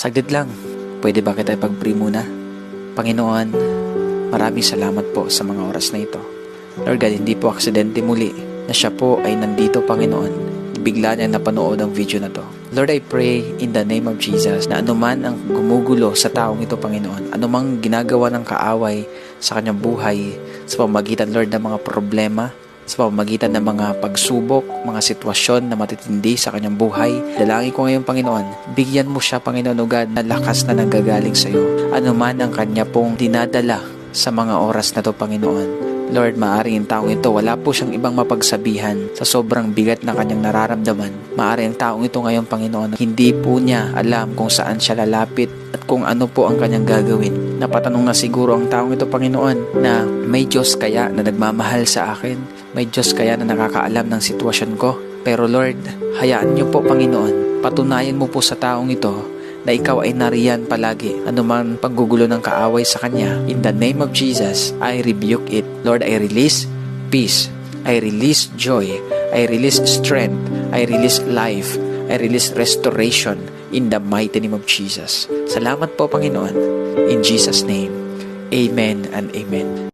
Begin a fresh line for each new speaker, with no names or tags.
Saglit lang, pwede ba kita ipag-pray muna? Panginoon, maraming salamat po sa mga oras na ito. Lord God, hindi po aksidente muli na siya po ay nandito, Panginoon. Bigla niya napanood ang video na to. Lord, I pray in the name of Jesus na anuman ang gumugulo sa taong ito, Panginoon, anumang ginagawa ng kaaway sa kanyang buhay, sa pamamagitan, Lord, ng mga problema, sa pamamagitan ng mga pagsubok, mga sitwasyon na matitindi sa kanyang buhay. Dalangin ko ngayon, Panginoon, bigyan mo siya, Panginoon, o God, na lakas na nanggagaling sa iyo. Ano man ang kanya pong dinadala sa mga oras na to, Panginoon. Lord, maaaring ang taong ito, wala po siyang ibang mapagsabihan sa sobrang bigat na kanyang nararamdaman. Maaaring ang taong ito ngayon, Panginoon, hindi po niya alam kung saan siya lalapit at kung ano po ang kanyang gagawin. Napatanong na siguro ang taong ito, Panginoon, na may Diyos kaya na nagmamahal sa akin? May Diyos kaya na nakakaalam ng sitwasyon ko? Pero Lord, hayaan niyo po, Panginoon, patunayan mo po sa taong ito na ikaw ay nariyan palagi. Anuman paggugulo ng kaaway sa kanya, in the name of Jesus, I rebuke it. Lord, I release peace. I release joy. I release strength. I release life. I release restoration in the mighty name of Jesus. Salamat po, Panginoon. In Jesus' name, amen and amen.